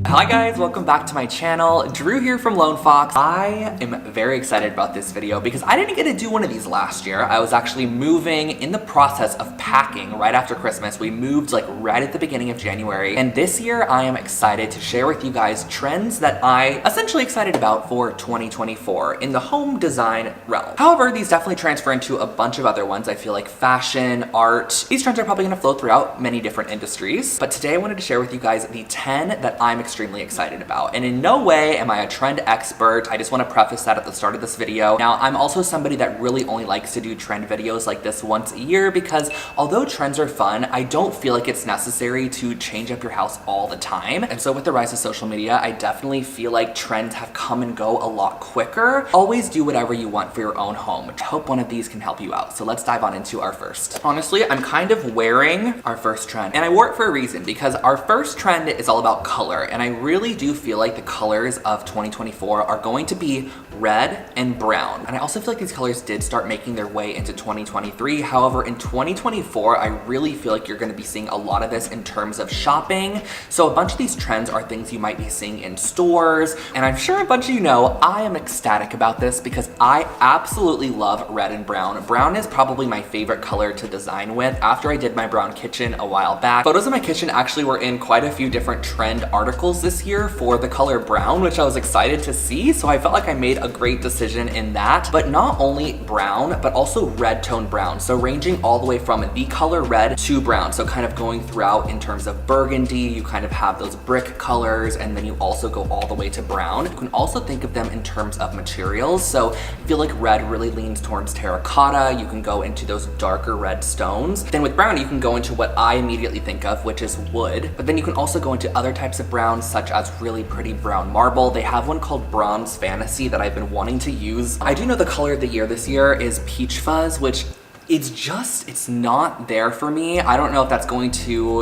Hi guys, welcome back to my channel. Drew here from Lone Fox. I am very excited about this video because I didn't get to do one of these last year. I was actually moving in the process of packing right after Christmas. We moved like right at the beginning of January. And this year I am excited to share with you guys trends that I essentially excited about for 2024 in the home design realm. However, these definitely transfer into a bunch of other ones. I feel like fashion, art, these trends are probably gonna flow throughout many different industries. But today I wanted to share with you guys the 10 that I'm extremely excited about. And in no way am I a trend expert. I just want to preface that at the start of this video. Now, I'm also somebody that really only likes to do trend videos like this once a year because although trends are fun, I don't feel like it's necessary to change up your house all the time. And so with the rise of social media, I definitely feel like trends have come and go a lot quicker. Always do whatever you want for your own home. I hope one of these can help you out. So let's dive on into our first. Honestly, I'm kind of wearing our first trend, and I wore it for a reason because our first trend is all about color, and I really do feel like the colors of 2024 are going to be red and brown. And I also feel like these colors did start making their way into 2023. However, in 2024, I really feel like you're going to be seeing a lot of this in terms of shopping. So a bunch of these trends are things you might be seeing in stores. And I'm sure a bunch of you know, I am ecstatic about this because I absolutely love red and brown. Brown is probably my favorite color to design with after I did my brown kitchen a while back. Photos of my kitchen actually were in quite a few different trend articles this year for the color brown, which I was excited to see. So I felt like I made a great decision in that. But not only brown, but also red tone brown. So ranging all the way from the color red to brown. So kind of going throughout in terms of burgundy, you kind of have those brick colors, and then you also go all the way to brown. You can also think of them in terms of materials. So I feel like red really leans towards terracotta. You can go into those darker red stones. Then with brown, you can go into what I immediately think of, which is wood. But then you can also go into other types of browns, such as really pretty brown marble. They have one called Bronze Fantasy that I've been wanting to use. I do know the color of the year this year is Peach Fuzz, which it's not there for me. I don't know if that's going to,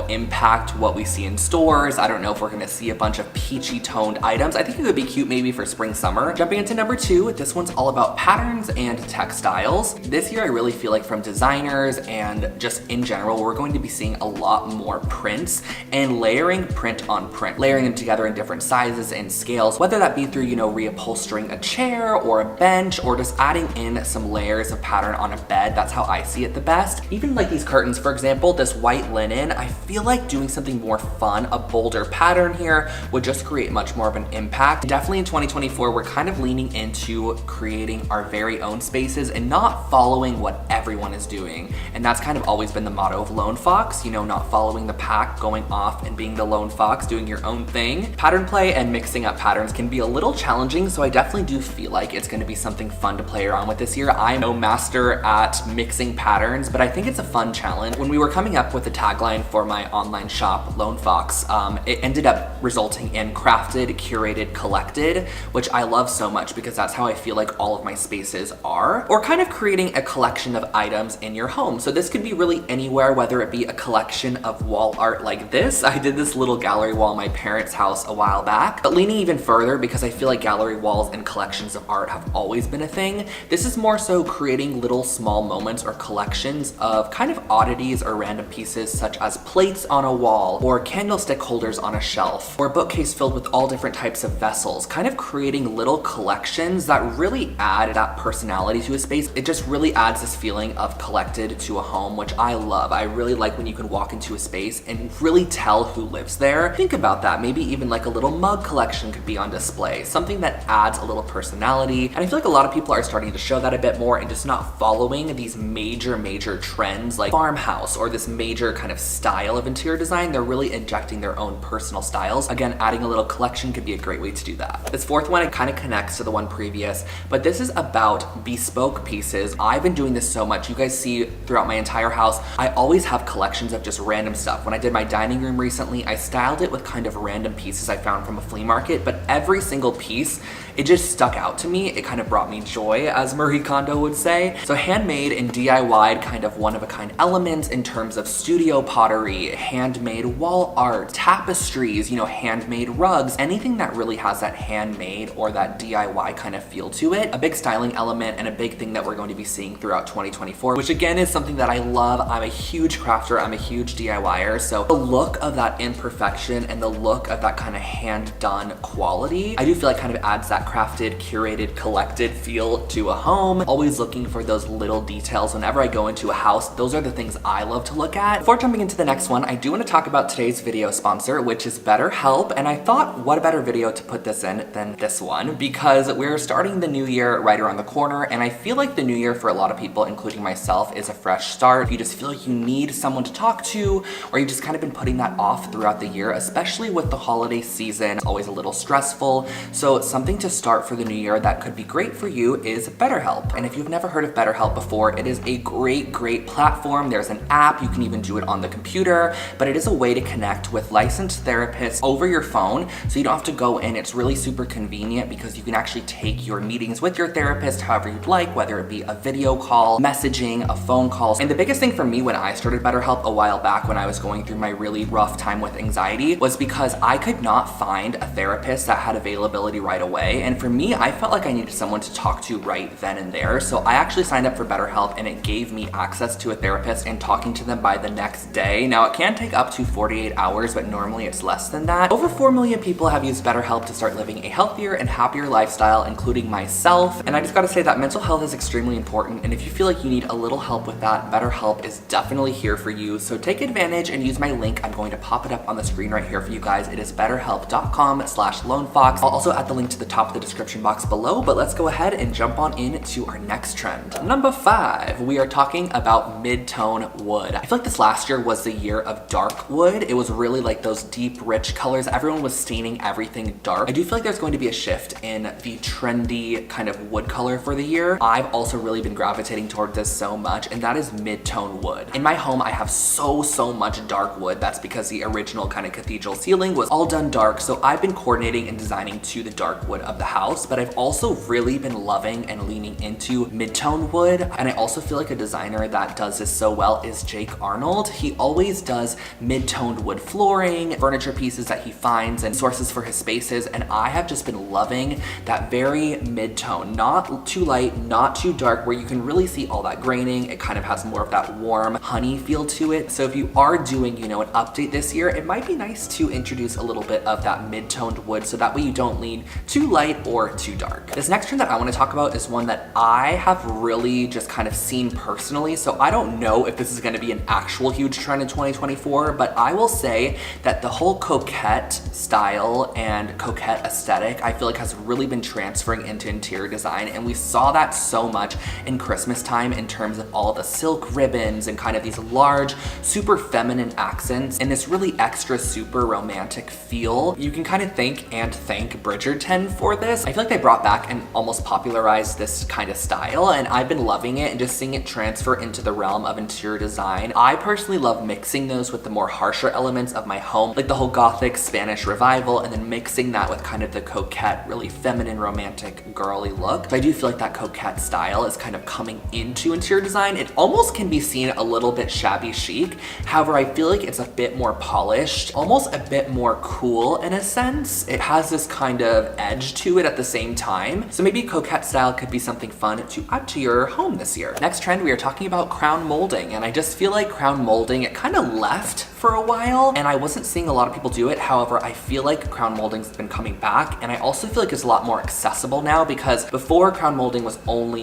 impact what we see in stores. I don't know if we're gonna see a bunch of peachy toned items. I think it would be cute maybe for spring, summer. Jumping into number 2, this one's all about patterns and textiles. This year I really feel like from designers and just in general, we're going to be seeing a lot more prints and layering print on print, layering them together in different sizes and scales, whether that be through, reupholstering a chair or a bench, or just adding in some layers of pattern on a bed. That's how I see it the best. Even like these curtains, for example, this white linen, I feel like doing something more fun, a bolder pattern here would just create much more of an impact. Definitely in 2024, we're kind of leaning into creating our very own spaces and not following what everyone is doing. And that's kind of always been the motto of Lone Fox, not following the pack, going off and being the lone fox, doing your own thing. Pattern play and mixing up patterns can be a little challenging, so I definitely do feel like it's gonna be something fun to play around with this year. I'm no master at mixing patterns, but I think it's a fun challenge. When we were coming up with the tagline for my online shop, Lone Fox, it ended up resulting in crafted, curated, collected, which I love so much because that's how I feel like all of my spaces are, or kind of creating a collection of items in your home. So this could be really anywhere, whether it be a collection of wall art like this. I did this little gallery wall in my parents' house a while back, but leaning even further because I feel like gallery walls and collections of art have always been a thing. This is more so creating little small moments or collections of kind of oddities or random pieces, such as plates on a wall, or candlestick holders on a shelf, or a bookcase filled with all different types of vessels, kind of creating little collections that really add that personality to a space. It just really adds this feeling of collected to a home, which I love. I really like when you can walk into a space and really tell who lives there. Think about that. Maybe even like a little mug collection could be on display, something that adds a little personality. And I feel like a lot of people are starting to show that a bit more and just not following these major trends like farmhouse or this major kind of style of interior design. They're really injecting their own personal styles. Again, adding a little collection could be a great way to do that. This fourth one, it kind of connects to the one previous, but this is about bespoke pieces. I've been doing this so much. You guys see throughout my entire house, I always have collections of just random stuff. When I did my dining room recently, I styled it with kind of random pieces I found from a flea market, but every single piece, it just stuck out to me. It kind of brought me joy, as Marie Kondo would say. So handmade handmade and DIY'd kind of one-of-a-kind elements in terms of studio pottery, handmade wall art, tapestries, handmade rugs, anything that really has that handmade or that DIY kind of feel to it. A big styling element and a big thing that we're going to be seeing throughout 2024, which again is something that I love. I'm a huge crafter, I'm a huge DIYer, so the look of that imperfection and the look of that kind of hand-done quality, I do feel like kind of adds that crafted, curated, collected feel to a home. Always looking for those little details whenever I go into a house. Those are the things I love to look at. Before jumping into the next one, I do want to talk about today's video sponsor, which is BetterHelp, and I thought what a better video to put this in than this one, because we're starting the new year right around the corner, and I feel like the new year for a lot of people, including myself, is a fresh start. You just feel like you need someone to talk to, or you've just kind of been putting that off throughout the year, especially with the holiday season. It's always a little stressful, so something to start for the new year that could be great for you is BetterHelp. And if you've never heard of BetterHelp before, it is a great platform. There's an app, you can even do it on the computer, but it is a way to connect with licensed therapists over your phone, so you don't have to go in. It's really super convenient because you can actually take your meetings with your therapist however you'd like, whether it be a video call, messaging, a phone call. And the biggest thing for me when I started BetterHelp a while back when I was going through my really rough time with anxiety was because I could not find a therapist that had availability right away. And for me, I felt like I needed someone to talk to right then and there. So I actually signed up for BetterHelp and it gave me access to a therapist and talking to them by the next day. Now it can take up to 48 hours, but normally it's less than that. Over 4 million people have used BetterHelp to start living a healthier and happier lifestyle, including myself. And I just gotta say that mental health is extremely important. And if you feel like you need a little help with that, BetterHelp is definitely here for you. So take advantage and use my link. I'm going to pop it up on the screen right here for you guys. It is betterhelp.com/lonefox. I'll also add the link to the top of the description box below, but let's go ahead and jump on into our next trend. Number 5, we are talking about mid-tone wood. I feel like this last year was the year of dark wood. It was really like those deep, rich colors. Everyone was staining everything dark. I do feel like there's going to be a shift in the trendy kind of wood color for the year. I've also really been gravitating toward this so much, and that is mid-tone wood. In my home, I have so much dark wood. That's because the original kind of cathedral ceiling was all done dark, so I've been coordinating and designing to the dark wood of the house, but I've also really been loving and leaning into mid-tone wood. And I also feel like a designer that does this so well is Jake Arnold. He always does mid-toned wood flooring, furniture pieces that he finds and sources for his spaces, and I have just been loving that very mid-tone, not too light, not too dark, where you can really see all that graining. It kind of has more of that warm honey feel to it. So if you are doing, an update this year, it might be nice to introduce a little bit of that mid-toned wood so that way you don't lean too light or too dark. This next trend that I want to talk about is one that I have really just kind of seen personally, so I don't know if this is going to be an actual huge trend in 2024, but I will say that the whole coquette style and coquette aesthetic, I feel like has really been transferring into interior design, and we saw that so much in Christmas time in terms of all the silk ribbons and kind of these large, super feminine accents and this really extra super romantic feel. You can kind of thank Bridgerton for this. I feel like they brought back and almost popularized this kind of style, and I've been loving it and just seeing it transfer into the realm of interior design. I personally love mixing those with the more harsher elements of my home, like the whole Gothic Spanish revival, and then mixing that with kind of the coquette, really feminine, romantic, girly look. So I do feel like that coquette style is kind of coming into interior design. It almost can be seen a little bit shabby chic. However, I feel like it's a bit more polished, almost a bit more cool in a sense. It has this kind of edge to it at the same time. So maybe coquette style could be something fun to add to your home this year. Next trend, we are talking about crown molding, and I just feel like crown molding, it kind of left for a while and I wasn't seeing a lot of people do it. However, I feel like crown molding's been coming back, and I also feel like it's a lot more accessible now, because before crown molding was only,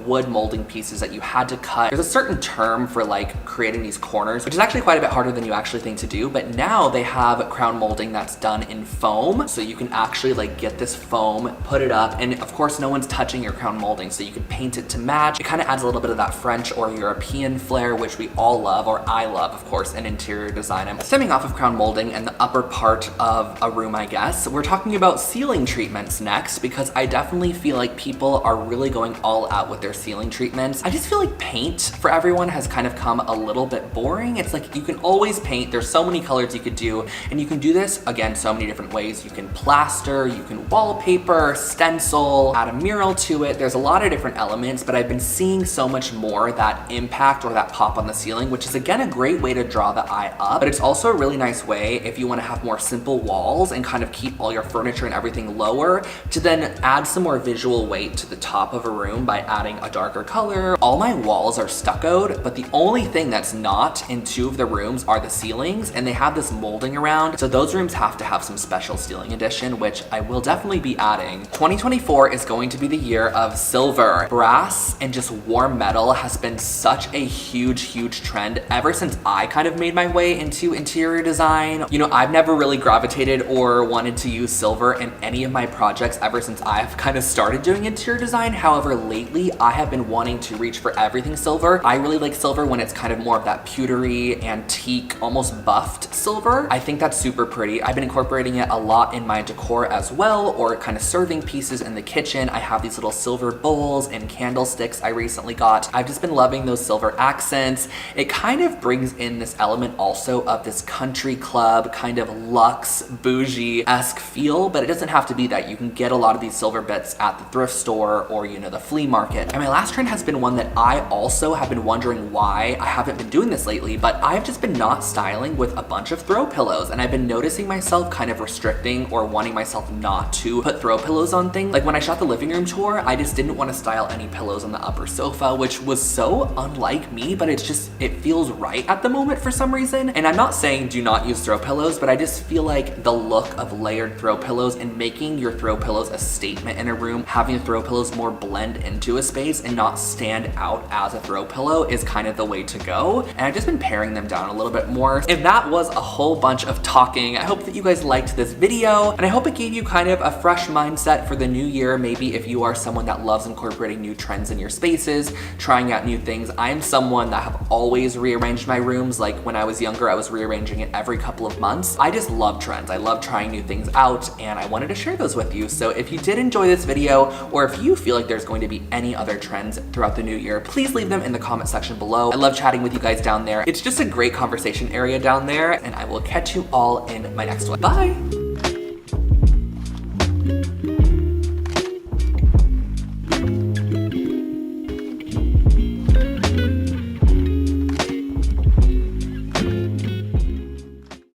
wood molding pieces that you had to cut. There's a certain term for like creating these corners, which is actually quite a bit harder than you actually think to do, but now they have crown molding that's done in foam, so you can actually like get this foam, put it up, and of course no one's touching your crown molding, so you can paint it to match. It kind of adds a little bit of that French or European flair, which we all love, or I love, of course, in interior design. design. I'm stemming off of crown molding and the upper part of a room, I guess. We're talking about ceiling treatments next because I definitely feel like people are really going all out with their ceiling treatments. I just feel like paint for everyone has kind of come a little bit boring. It's like you can always paint. There's so many colors you could do, and you can do this, again, so many different ways. You can plaster, you can wallpaper, stencil, add a mural to it. There's a lot of different elements, but I've been seeing so much more that impact or that pop on the ceiling, which is again a great way to draw the eye up, but it's also a really nice way if you want to have more simple walls and kind of keep all your furniture and everything lower to then add some more visual weight to the top of a room by adding a darker color. All my walls are stuccoed, but the only thing that's not in two of the rooms are the ceilings, and they have this molding around, so those rooms have to have some special ceiling edition, which I will definitely be adding. 2024 is going to be the year of silver. Brass and just warm metal has been such a huge trend ever since I kind of made my way into interior design. You know, I've never really gravitated or wanted to use silver in any of my projects ever since I've kind of started doing interior design. However, lately I have been wanting to reach for everything silver. I really like silver when it's kind of more of that pewtery, antique, almost buffed silver. I think that's super pretty. I've been incorporating it a lot in my decor as well, or kind of serving pieces in the kitchen. I have these little silver bowls and candlesticks I recently got. I've just been loving those silver accents. It kind of brings in this element also of this country club, kind of luxe, bougie-esque feel, but it doesn't have to be that. You can get a lot of these silver bits at the thrift store or, you know, the flea market. And my last trend has been one that I also have been wondering why I haven't been doing this lately, but I've just been not styling with a bunch of throw pillows, and I've been noticing myself kind of restricting or wanting myself not to put throw pillows on things. Like when I shot the living room tour, I just didn't want to style any pillows on the upper sofa, which was so unlike me, but it's just, it feels right at the moment for some reason. And I'm not saying do not use throw pillows, but I just feel like the look of layered throw pillows and making your throw pillows a statement in a room, having throw pillows more blend into a space and not stand out as a throw pillow is kind of the way to go. And I've just been paring them down a little bit more. And that was a whole bunch of talking. I hope that you guys liked this video, and I hope it gave you kind of a fresh mindset for the new year. Maybe if you are someone that loves incorporating new trends in your spaces, trying out new things. I am someone that have always rearranged my rooms. Like when I was younger, I was rearranging it every couple of months. I just love trends. I love trying new things out, and I wanted to share those with you. So if you did enjoy this video, or if you feel like there's going to be any other trends throughout the new year, please leave them in the comment section below. I love chatting with you guys down there. It's just a great conversation area down there, and I will catch you all in my next one. Bye!